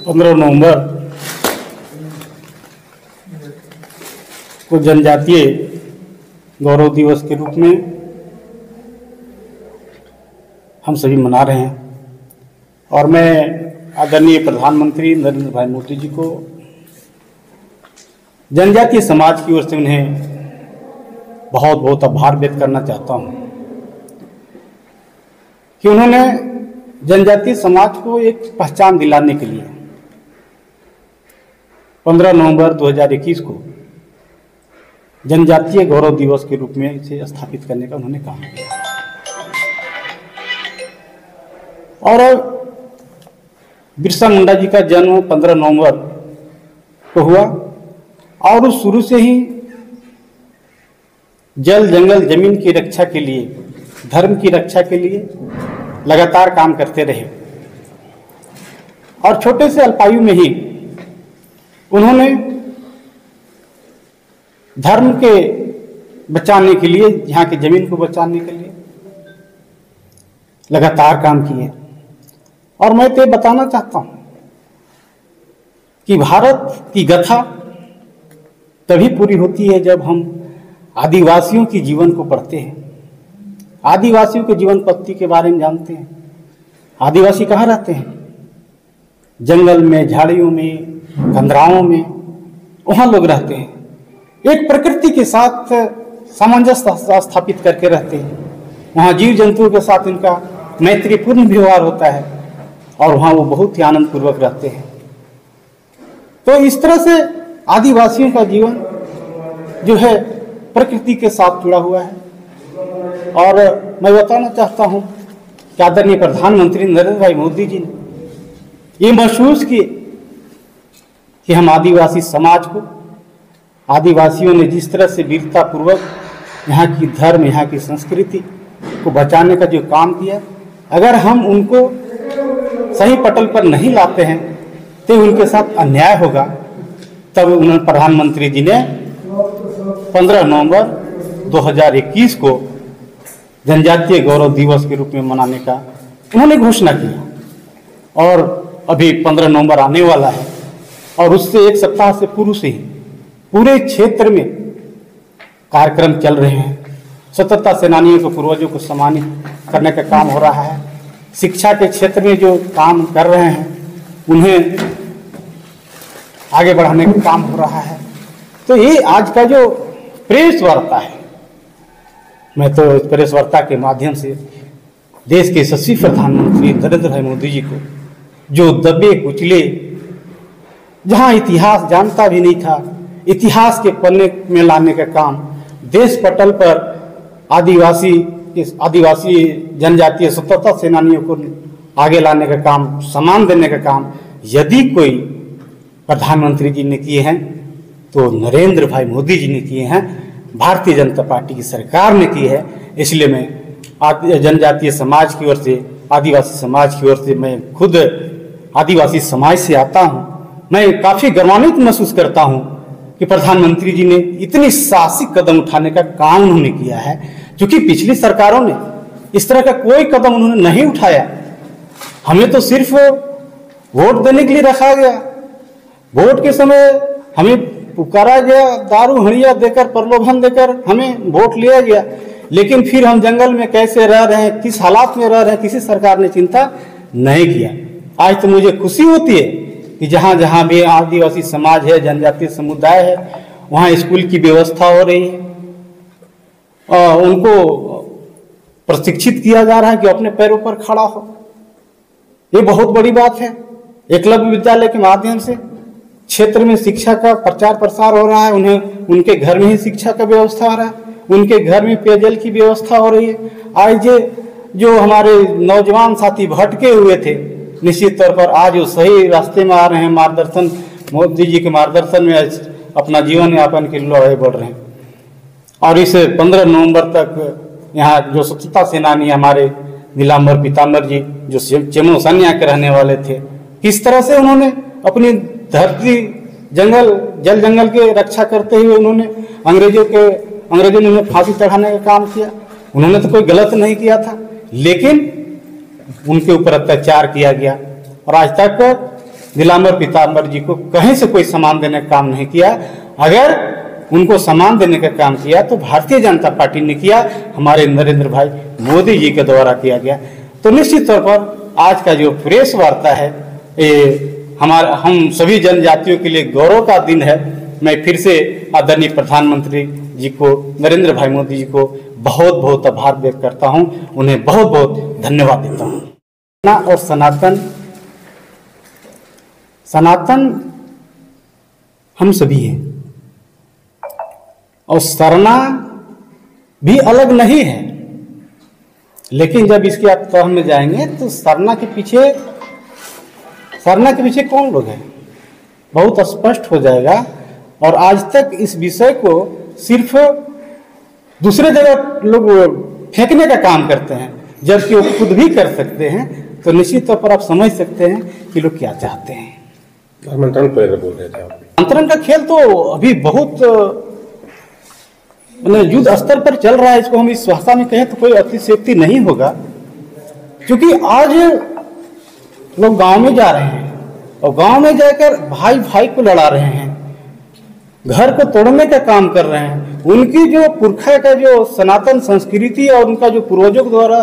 15 नवंबर को जनजातीय गौरव दिवस के रूप में हम सभी मना रहे हैं और मैं आदरणीय प्रधानमंत्री नरेंद्र भाई मोदी जी को जनजातीय समाज की ओर से उन्हें बहुत बहुत आभार व्यक्त करना चाहता हूं कि उन्होंने जनजातीय समाज को एक पहचान दिलाने के लिए 15 नवंबर 2021 को जनजातीय गौरव दिवस के रूप में इसे स्थापित करने का उन्होंने काम किया। और बिरसा मुंडा जी का जन्म 15 नवंबर को हुआ और उस शुरू से ही जल जंगल जमीन की रक्षा के लिए, धर्म की रक्षा के लिए लगातार काम करते रहे और छोटे से अल्पायु में ही उन्होंने धर्म के बचाने के लिए, यहाँ की जमीन को बचाने के लिए लगातार काम किए। और मैं तो बताना चाहता हूं कि भारत की गाथा तभी पूरी होती है जब हम आदिवासियों के जीवन को पढ़ते हैं, आदिवासियों के जीवन पद्धति के बारे में जानते हैं। आदिवासी कहाँ रहते हैं? जंगल में, झाड़ियों में, कंदराओं में, वहाँ लोग रहते हैं। एक प्रकृति के साथ सामंजस्य स्थापित करके रहते हैं। वहाँ जीव जंतुओं के साथ इनका मैत्रीपूर्ण व्यवहार होता है और वहाँ वो बहुत ही आनंद पूर्वक रहते हैं। तो इस तरह से आदिवासियों का जीवन जो है प्रकृति के साथ जुड़ा हुआ है। और मैं बताना चाहता हूँ कि आदरणीय प्रधानमंत्री नरेंद्र भाई मोदी जी ने ये महसूस किए कि हम आदिवासी समाज को, आदिवासियों ने जिस तरह से वीरता पूर्वक यहाँ की धर्म, यहाँ की संस्कृति को बचाने का जो काम किया, अगर हम उनको सही पटल पर नहीं लाते हैं तो उनके साथ अन्याय होगा। तब उन्होंने प्रधानमंत्री जी ने 15 नवंबर 2021 को जनजातीय गौरव दिवस के रूप में मनाने का उन्होंने घोषणा किया। और अभी 15 नवंबर आने वाला है और उससे एक सप्ताह से पूर्व से ही पूरे क्षेत्र में कार्यक्रम चल रहे हैं। स्वतंत्रता सेनानियों को, पूर्वजों को सम्मानित करने का काम हो रहा है। शिक्षा के क्षेत्र में जो काम कर रहे हैं उन्हें आगे बढ़ाने का काम हो रहा है। तो ये आज का जो प्रेस वार्ता है, मैं तो इस प्रेस वार्ता के माध्यम से देश के यशस्वी प्रधानमंत्री नरेंद्र भाई मोदी जी को, जो दबे कुचले, जहां इतिहास जानता भी नहीं था, इतिहास के पन्ने में लाने का काम, देश पटल पर आदिवासी जनजातीय स्वतंत्रता सेनानियों को आगे लाने का काम, सम्मान देने का काम यदि कोई प्रधानमंत्री जी ने किए हैं तो नरेंद्र भाई मोदी जी ने किए हैं, भारतीय जनता पार्टी की सरकार ने की है। इसलिए मैं जनजातीय समाज की ओर से, आदिवासी समाज की ओर से, मैं खुद आदिवासी समाज से आता हूं, मैं काफ़ी गर्वान्वित महसूस करता हूं कि प्रधानमंत्री जी ने इतनी साहसिक कदम उठाने का काम उन्होंने किया है, क्योंकि पिछली सरकारों ने इस तरह का कोई कदम उन्होंने नहीं उठाया। हमें तो सिर्फ वोट देने के लिए रखा गया, वोट के समय हमें पुकारा गया, दारू हड़िया देकर, प्रलोभन देकर हमें वोट लिया गया, लेकिन फिर हम जंगल में कैसे रह रहे हैं, किस हालात में रह रहे हैं, किसी सरकार ने चिंता नहीं किया। आज तो मुझे खुशी होती है कि जहाँ जहाँ भी आदिवासी समाज है, जनजातीय समुदाय है, वहाँ स्कूल की व्यवस्था हो रही है, उनको प्रशिक्षित किया जा रहा है कि अपने पैरों पर खड़ा हो। ये बहुत बड़ी बात है। एकलव्य विद्यालय के माध्यम से क्षेत्र में शिक्षा का प्रचार प्रसार हो रहा है। उन्हें उनके घर में ही शिक्षा का व्यवस्था हो रहा है, उनके घर में पेयजल की व्यवस्था हो रही है। आज जो हमारे नौजवान साथी भटके हुए थे, निश्चित तौर पर आज वो सही रास्ते में आ रहे हैं। मार्गदर्शन, मोदी जी के मार्गदर्शन में अपना जीवन यापन की लड़ाई बढ़ रहे हैं। और इस 15 नवंबर तक यहाँ जो स्वतंत्रता सेनानी हमारे नीलांबर पीताम्बर जी, जो चेमो सन्या के रहने वाले थे, किस तरह से उन्होंने अपनी धरती, जल जंगल के रक्षा करते हुए उन्होंने अंग्रेजों ने उन्हें फांसी चढ़ाने का काम किया। उन्होंने तो कोई गलत नहीं किया था, लेकिन उनके ऊपर अत्याचार किया गया और आज तक नीलांबर पीताम्बर जी को कहीं से कोई सम्मान देने का काम नहीं किया। अगर उनको सम्मान देने का काम किया तो भारतीय जनता पार्टी ने किया, हमारे नरेंद्र भाई मोदी जी के द्वारा किया गया। तो निश्चित तौर पर आज का जो प्रेस वार्ता है ये हम सभी जनजातियों के लिए गौरव का दिन है। मैं फिर से आदरणीय प्रधानमंत्री जी को, नरेंद्र भाई मोदी जी को बहुत बहुत आभार व्यक्त करता हूं, उन्हें बहुत बहुत धन्यवाद देता हूं। और सनातन हम सभी हैं और सरना भी अलग नहीं है, लेकिन जब इसके आप तह में जाएंगे तो सरना के पीछे कौन लोग हैं बहुत स्पष्ट हो जाएगा। और आज तक इस विषय को सिर्फ दूसरे जगह लोग फेंकने का काम करते हैं, जबकि वो खुद भी कर सकते हैं। तो निश्चित तौर पर आप समझ सकते हैं कि लोग क्या चाहते हैं। आमंत्रण पर बोल रहे थे आप। आमंत्रण का खेल तो अभी बहुत युद्ध स्तर पर चल रहा है। इसको हम इस भाषा में कहें तो कोई अतिशयोक्ति नहीं होगा, क्योंकि आज लोग गांव में जा रहे हैं और गांव में जाकर भाई भाई को लड़ा रहे हैं, घर को तोड़ने का काम कर रहे हैं। उनकी जो पुरखा का जो सनातन संस्कृति और उनका जो पूर्वजों द्वारा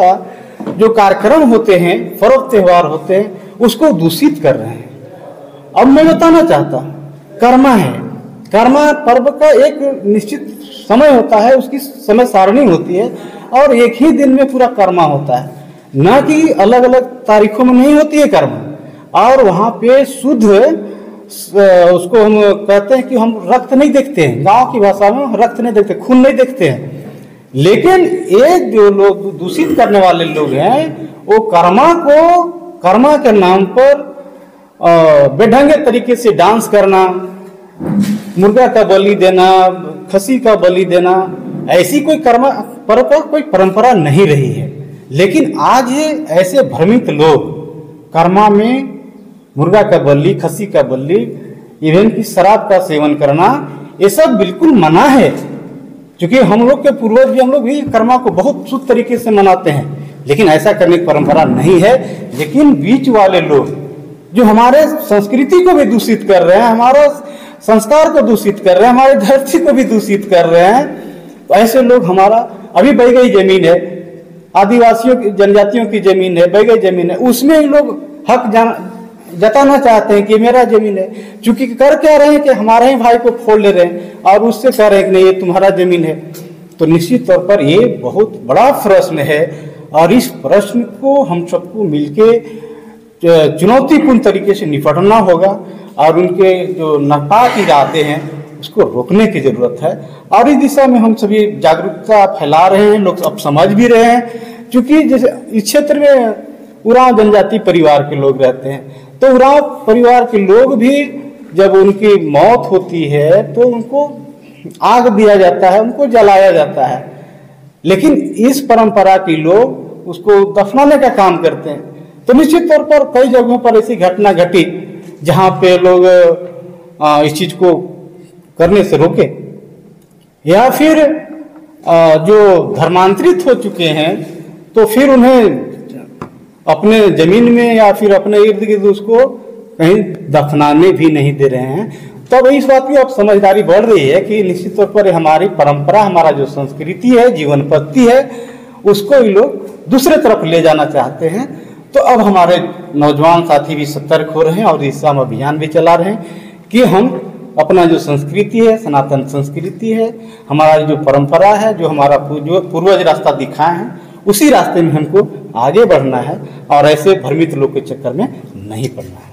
जो कार्यक्रम होते हैं, पर्व त्योहार होते हैं, उसको दूषित कर रहे हैं। अब मैं बताना चाहता हूँ, कर्मा है, कर्मा पर्व का एक निश्चित समय होता है, उसकी समय सारणी होती है और एक ही दिन में पूरा कर्मा होता है, ना कि अलग अलग तारीखों में नहीं होती है कर्मा। और वहाँ पे शुद्ध उसको हम कहते हैं कि हम रक्त नहीं देखते हैं, गांव की भाषा में रक्त नहीं देखते, खून नहीं देखते हैं। लेकिन ये जो लोग दूषित करने वाले लोग हैं, वो कर्मा के नाम पर बेढंगे तरीके से डांस करना, मुर्गा का बलि देना, खसी का बलि देना, ऐसी कोई कर्मा पर्व का कोई परंपरा नहीं रही है। लेकिन आज ऐसे भ्रमित लोग कर्मा में मुर्गा का बलि, खसी का बलि, इवन की शराब का सेवन करना, ये सब बिल्कुल मना है। क्योंकि हम लोग के पूर्वज भी, हम लोग भी कर्मा को बहुत शुद्ध तरीके से मनाते हैं, लेकिन ऐसा करने की परंपरा नहीं है। लेकिन बीच वाले लोग जो हमारे संस्कृति को भी दूषित कर रहे हैं, हमारा संस्कार को दूषित कर रहे हैं, हमारे धरती को भी दूषित कर रहे हैं, तो ऐसे लोग हमारा अभी बह गई जमीन है, आदिवासियों की जनजातियों की जमीन है, बह गई जमीन है, उसमें लोग हक जताना चाहते हैं कि मेरा जमीन है। चूंकि कर क्या रहे हैं कि हमारे ही भाई को फोड़ ले रहे हैं और उससे कह रहे हैं कि नहीं ये तुम्हारा जमीन है। तो निश्चित तौर पर ये बहुत बड़ा प्रश्न है और इस प्रश्न को हम सबको मिलके चुनौतीपूर्ण तरीके से निपटना होगा और उनके जो नापाक इरादे हैं उसको रोकने की जरूरत है। और इस दिशा में हम सभी जागरूकता फैला रहे हैं, लोग अब समझ भी रहे हैं। क्योंकि जैसे इस क्षेत्र में उरांव जनजाति परिवार के लोग रहते हैं, तो उरांव परिवार के लोग भी जब उनकी मौत होती है तो उनको आग दिया जाता है, उनको जलाया जाता है। लेकिन इस परंपरा के लोग उसको दफनाने का काम करते हैं। तो निश्चित तौर पर कई जगहों पर ऐसी घटना घटी जहां पे लोग इस चीज को करने से रोके, या फिर जो धर्मांतरित हो चुके हैं तो फिर उन्हें अपने जमीन में या फिर अपने इर्द गिर्द उसको कहीं दफनाने भी नहीं दे रहे हैं। तो अब इस बात की अब समझदारी बढ़ रही है कि निश्चित तौर पर हमारी परंपरा, हमारा जो संस्कृति है, जीवन पद्धति है, उसको ये लोग दूसरे तरफ ले जाना चाहते हैं। तो अब हमारे नौजवान साथी भी सतर्क हो रहे हैं और इस हम अभियान भी चला रहे हैं कि हम अपना जो संस्कृति है, सनातन संस्कृति है, हमारा जो परंपरा है, जो हमारा पूर्वज रास्ता दिखाए हैं, उसी रास्ते में हमको आगे बढ़ना है और ऐसे भ्रमित लोग के चक्कर में नहीं पड़ना है।